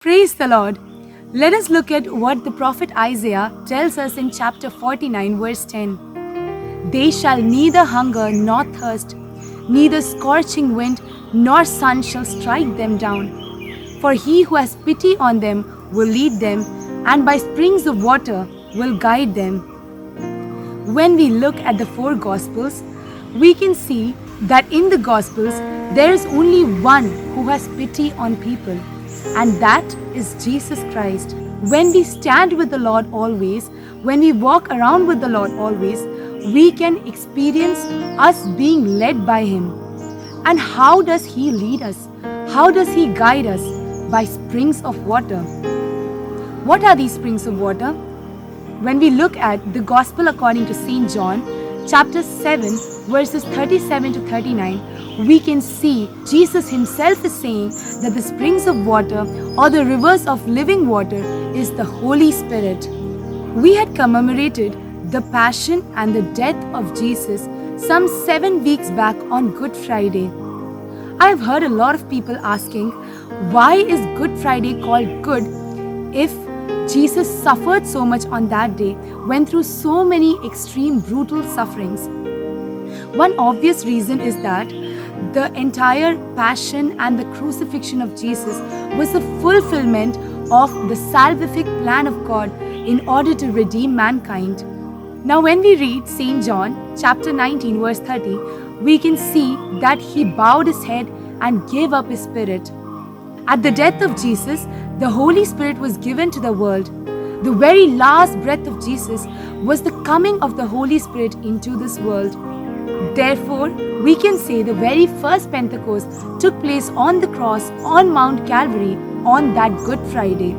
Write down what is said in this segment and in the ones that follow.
Praise the Lord. Let us look at what the prophet Isaiah tells us in chapter 49, verse 10. They shall neither hunger nor thirst, neither scorching wind nor sun shall strike them down. For he who has pity on them will lead them, and by springs of water will guide them. When we look at the four Gospels, we can see that in the Gospels there is only one who has pity on people, and that is Jesus Christ. When we stand with the Lord always, when we walk around with the Lord always, we can experience us being led by Him. And how does He lead us? How does He guide us? By springs of water. What are these springs of water? When we look at the Gospel according to St. John, chapter 7, verses 37 to 39, we can see Jesus Himself is saying that the springs of water or the rivers of living water is the Holy Spirit. We had commemorated the Passion and the death of Jesus some 7 weeks back on Good Friday. I have heard a lot of people asking, why is Good Friday called good if Jesus suffered so much on that day, went through so many extreme brutal sufferings? One obvious reason is that the entire passion and the crucifixion of Jesus was the fulfillment of the salvific plan of God in order to redeem mankind. Now when we read St. John chapter 19 verse 30, we can see that He bowed His head and gave up His spirit. At the death of Jesus, the Holy Spirit was given to the world. The very last breath of Jesus was the coming of the Holy Spirit into this world. Therefore, we can say the very first Pentecost took place on the cross on Mount Calvary on that Good Friday.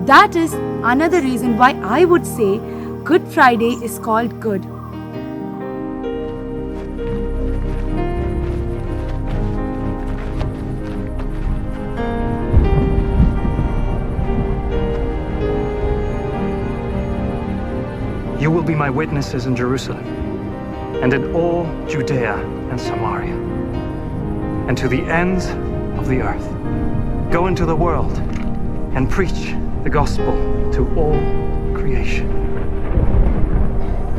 That is another reason why I would say Good Friday is called good. You will be my witnesses in Jerusalem, and in all Judea and Samaria, and to the ends of the earth. Go into the world and preach the gospel to all creation.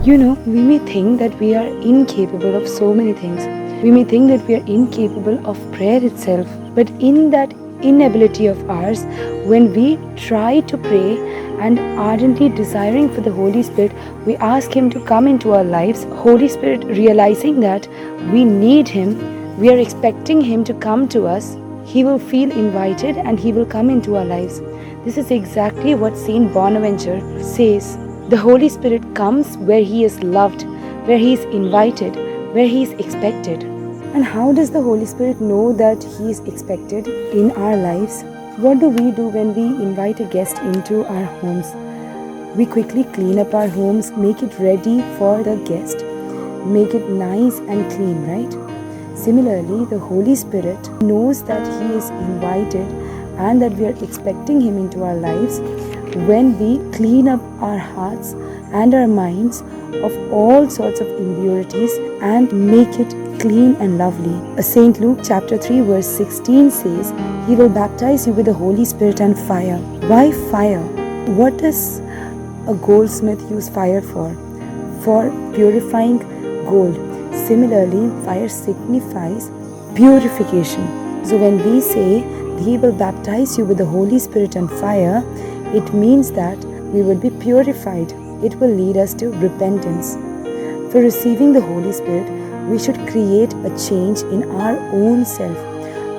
We may think that we are incapable of so many things. We may think that we are incapable of prayer itself. But in that inability of ours, when we try to pray and ardently desiring for the Holy Spirit, we ask Him to come into our lives. Holy Spirit, realizing that we need Him, we are expecting Him to come to us, He will feel invited and He will come into our lives. This is exactly what Saint Bonaventure says. The Holy Spirit comes where He is loved, where He is invited, where He is expected. And how does the Holy Spirit know that He is expected in our lives? What do we do when we invite a guest into our homes? We quickly clean up our homes, make it ready for the guest, make it nice and clean, right? Similarly, the Holy Spirit knows that He is invited and that we are expecting Him into our lives when we clean up our hearts and our minds of all sorts of impurities and make it clean and lovely. St. Luke chapter 3 verse 16 says, He will baptize you with the Holy Spirit and fire. Why fire? What does a goldsmith use fire for? For purifying gold. Similarly, fire signifies purification. So when we say He will baptize you with the Holy Spirit and fire, it means that we will be purified. It will lead us to repentance. For receiving the Holy Spirit, we should create a change in our own self.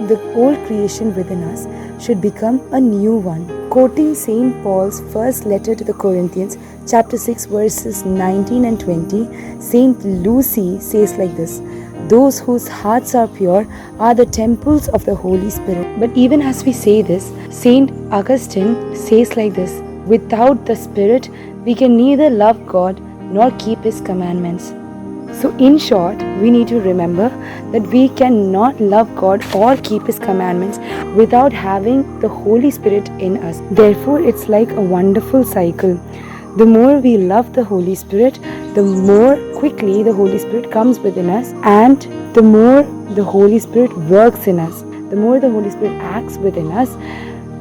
The old creation within us should become a new one. Quoting St. Paul's first letter to the Corinthians, chapter 6, verses 19 and 20, St. Lucy says like this, those whose hearts are pure are the temples of the Holy Spirit. But even as we say this, St. Augustine says like this, without the Spirit, we can neither love God nor keep His commandments. So in short, we need to remember that we cannot love God or keep His commandments without having the Holy Spirit in us. Therefore, it's like a wonderful cycle. The more we love the Holy Spirit, the more quickly the Holy Spirit comes within us, and the more the Holy Spirit works in us. The more the Holy Spirit acts within us,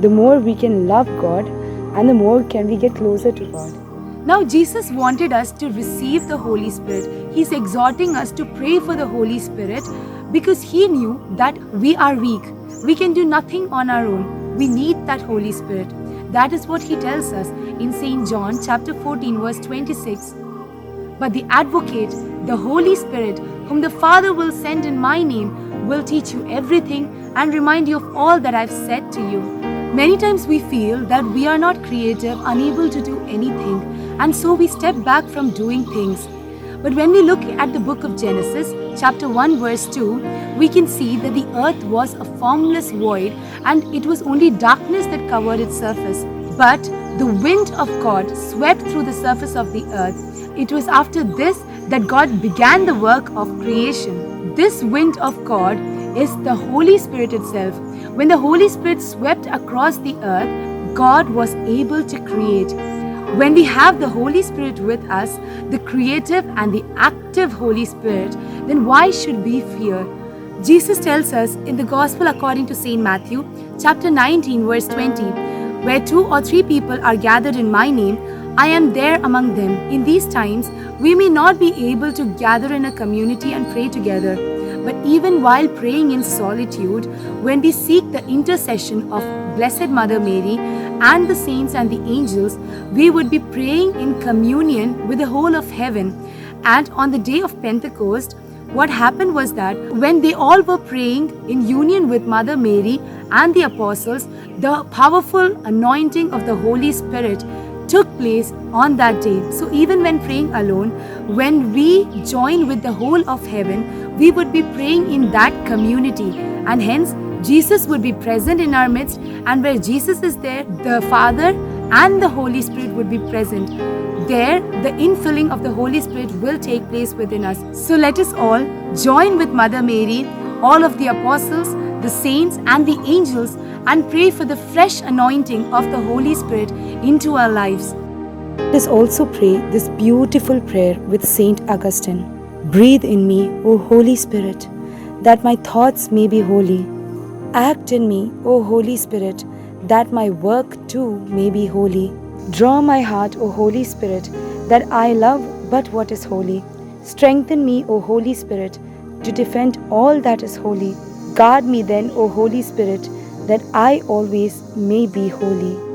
the more we can love God and the more can we get closer to God. Now, Jesus wanted us to receive the Holy Spirit. He's exhorting us to pray for the Holy Spirit because He knew that we are weak. We can do nothing on our own. We need that Holy Spirit. That is what He tells us in St. John chapter 14 verse 26. But the Advocate, the Holy Spirit, whom the Father will send in my name, will teach you everything and remind you of all that I've said to you. Many times we feel that we are not creative, unable to do anything, and so we step back from doing things. But when we look at the book of Genesis, chapter 1 verse 2, we can see that the earth was a formless void and it was only darkness that covered its surface. But the wind of God swept through the surface of the earth. It was after this that God began the work of creation. This wind of God is the Holy Spirit itself. When the Holy Spirit swept across the earth, God was able to create. When we have the Holy Spirit with us, the creative and the active Holy Spirit, then why should we fear? Jesus tells us in the Gospel according to St. Matthew, chapter 19, verse 20, where 2 or 3 people are gathered in my name, I am there among them. In these times, we may not be able to gather in a community and pray together. But even while praying in solitude, when we seek the intercession of Blessed Mother Mary and the saints and the angels, we would be praying in communion with the whole of heaven. And on the day of Pentecost, what happened was that when they all were praying in union with Mother Mary and the apostles, the powerful anointing of the Holy Spirit took place on that day. So even when praying alone, when we join with the whole of heaven, we would be praying in that community, and hence Jesus would be present in our midst, and where Jesus is there, the Father and the Holy Spirit would be present. There, the infilling of the Holy Spirit will take place within us. So let us all join with Mother Mary, all of the apostles, the saints and the angels, and pray for the fresh anointing of the Holy Spirit into our lives. Let us also pray this beautiful prayer with Saint Augustine. Breathe in me, O Holy Spirit, that my thoughts may be holy. Act in me, O Holy Spirit, that my work too may be holy. Draw my heart, O Holy Spirit, that I love but what is holy. Strengthen me, O Holy Spirit, to defend all that is holy. Guard me then, O Holy Spirit, that I always may be holy.